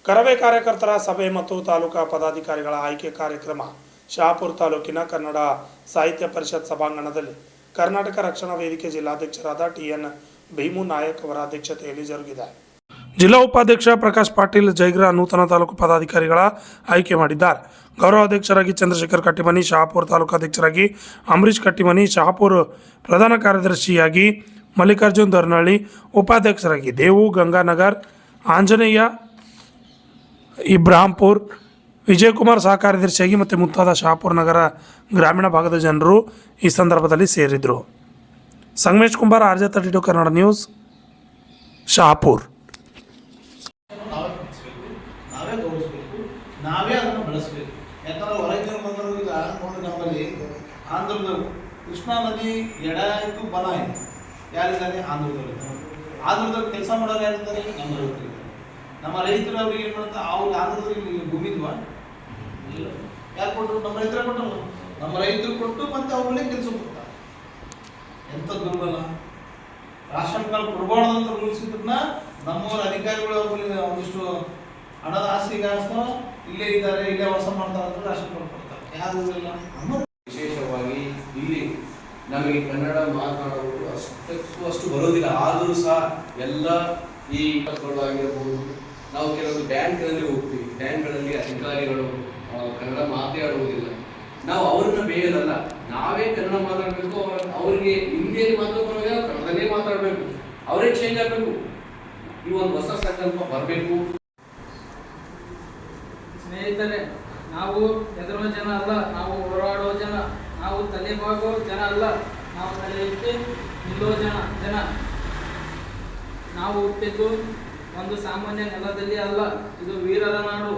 ಕರವೇ ಕಾರ್ಯಕರ್ತರ ಸಭೆ ಮತ್ತು ತಾಲೂಕಾ ಪದಾಧಿಕಾರಿಗಳ ಆಯ್ಕೆ ಕಾರ್ಯಕ್ರಮ ಶಹಾಪುರ ತಾಲೂಕಿನ ಕನ್ನಡ ಸಾಹಿತ್ಯ ಪರಿಷತ್ ಸಭಾಂಗಣದಲ್ಲಿ ಕರ್ನಾಟಕ ರಕ್ಷಣಾ ವೇದಿಕೆ ಜಿಲ್ಲಾಧ್ಯಕ್ಷರಾದ ಟಿ.ಎನ್. ಭೀಮು ನಾಯಕ್ ಅವರ ಅಧ್ಯಕ್ಷತೆಯಲ್ಲಿ ಜರುಗಿದೆ. ಜಿಲ್ಲಾ ಉಪಾಧ್ಯಕ್ಷ ಪ್ರಕಾಶ್ ಪಾಟೀಲ್ ಜೈಗ್ರಾ ನೂತನ ತಾಲೂಕು ಪದಾಧಿಕಾರಿಗಳ ಆಯ್ಕೆ ಮಾಡಿದ್ದಾರೆ. ಗೌರವಾಧ್ಯಕ್ಷರಾಗಿ ಚಂದ್ರಶೇಖರ್ ಕಟ್ಟಿಮನಿ, ಶಹಾಪುರ ತಾಲೂಕಾಧ್ಯಕ್ಷರಾಗಿ ಅಂಬರೀಶ್ ಕಟ್ಟಿಮನಿ, ಶಹಾಪುರ ಪ್ರಧಾನ ಕಾರ್ಯದರ್ಶಿಯಾಗಿ ಮಲ್ಲಿಕಾರ್ಜುನ್ ದೊರ್ನಳ್ಳಿ, ಉಪಾಧ್ಯಕ್ಷರಾಗಿ ದೇವು ಗಂಗಾನಗರ್, ಆಂಜನೇಯ ಇಬ್ರಾಹಿಂಪುರ್, ವಿಜಯಕುಮಾರ್ ಸಹ ಕಾರ್ಯದರ್ಶಿಯಾಗಿ ಮತ್ತು ಮುಂತಾದ ಶಹಾಪುರ ನಗರ ಗ್ರಾಮೀಣ ಭಾಗದ ಜನರು ಈ ಸಂದರ್ಭದಲ್ಲಿ ಸೇರಿದರು. ಸಂಗಮೇಶ್ ಕುಂಬಾರ, RJ32 ಕನ್ನಡ ನ್ಯೂಸ್, ಶಹಾಪುರ್. ನಾವೇ ಅದನ್ನು ಬೆಳೆಸಬೇಕು. ಯಾಕಂದ್ರೆ ಹೊರಗಿನ ಬಂದರು ಈಗ ನೋಡಿ ನಮ್ಮಲ್ಲಿ ಆಂಧ್ರದ ಕೃಷ್ಣಾ ನದಿ ಎಡ ಆಯಿತು ಬಲ ಆಯಿತು. ಯಾರಿದ್ದಾರೆ? ಆಂಧ್ರದಲ್ಲಿ ಕೆಲಸ ಮಾಡೋರು ಯಾರಿದ್ದಾರೆ? ನಮ್ಮ ರೈತರು. ನಮ್ಮ ರೈತರು ಅವ್ರಿಗೆ ಏನು ಮಾಡ್ತಾರೆ? ಅವ್ರಿಗೆ ಆಂಧ್ರದಲ್ಲಿ ಭೂಮಿ ಇದ್ವಾ? ಇಲ್ಲ. ಯಾರು ಕೊಟ್ಟರು? ನಮ್ಮ ರೈತರೇ ಕೊಟ್ಟಲ್ಲ. ನಮ್ಮ ರೈತರು ಕೊಟ್ಟು ಮತ್ತೆ ಅವ್ರನ್ನೇ ಕೆಲಸ ಕೊಡ್ತಾರೆ. ಎಂಥ ದುರ್ಬಲ. ರಾಷನ್ ಕಾರ್ಡ್ ಕೊಡಬಾರ್ದು ಅಂತ ರೂಲ್ಸ್ ಇದ್ರನ್ನ ನಮ್ಮವ್ರ ಅಧಿಕಾರಿಗಳು ಅವ್ರಿಗೆ ಒಂದಿಷ್ಟು ಹಣದ ಆಸ್ತಿಗಾಸ್ತಾವ, ಇಲ್ಲೇ ಇದ್ದಾರೆ, ಇಲ್ಲೇ ವಾಸ ಮಾಡ್ತಾರೆ ಅಂತ ರಾಷನ್ ಕಾರ್ಡ್ ಕೊಡ್ತಾರೆ. ಯಾರು ಇಲ್ಲ. ವಿಶೇಷವಾಗಿ ಇಲ್ಲಿ ನಮಗೆ ಕನ್ನಡ ಮಾತನಾಡುವುದು ಅಷ್ಟು ಬರೋದಿಲ್ಲ. ಆದರೂ ಸಹ ಎಲ್ಲ ಈ ಆಗಿರಬಹುದು, ನಾವು ಕೆಲವೊಂದು ಬ್ಯಾಂಕ್ಗಳಲ್ಲಿ ಹೋಗ್ತೀವಿ, ಬ್ಯಾಂಕ್ಗಳಲ್ಲಿ ಅಧಿಕಾರಿಗಳು ಕನ್ನಡ ಮಾತಾಡುವುದಿಲ್ಲ. ನಾವು ಅವ್ರನ್ನ ಬೇಯೋದಲ್ಲ, ನಾವೇ ಕನ್ನಡ ಮಾತಾಡಬೇಕು. ಅವರಿಗೆ ಹಿಂದಿಯಲ್ಲಿ ಮಾತಾಡೋವಾಗ ಕನ್ನಡದಲ್ಲೇ ಮಾತಾಡಬೇಕು. ಅವರೇ ಚೇಂಜ್ ಆಗಬೇಕು. ಈ ಒಂದು ಹೊಸ ಸಂಕಲ್ಪ ಬರಬೇಕು. ಸ್ನೇಹಿತರೆ, ನಾವು ಹೆದರೋ ಜನ ಅಲ್ಲ, ನಾವು ಹೋರಾಡೋ ಜನ, ನಾವು ತಲೆ ಬಾಗೋ ಜನ ಅಲ್ಲ, ನಾವು ತಲೆ ಎತ್ತಿ ನಿಲ್ಲೋ ಜನ. ನಾವು ಹುಟ್ಟಿದ್ದು ಒಂದು ಸಾಮಾನ್ಯ ನೆಲದಲ್ಲಿ ಅಲ್ಲ, ಇದು ವೀರರ ನಾಡು.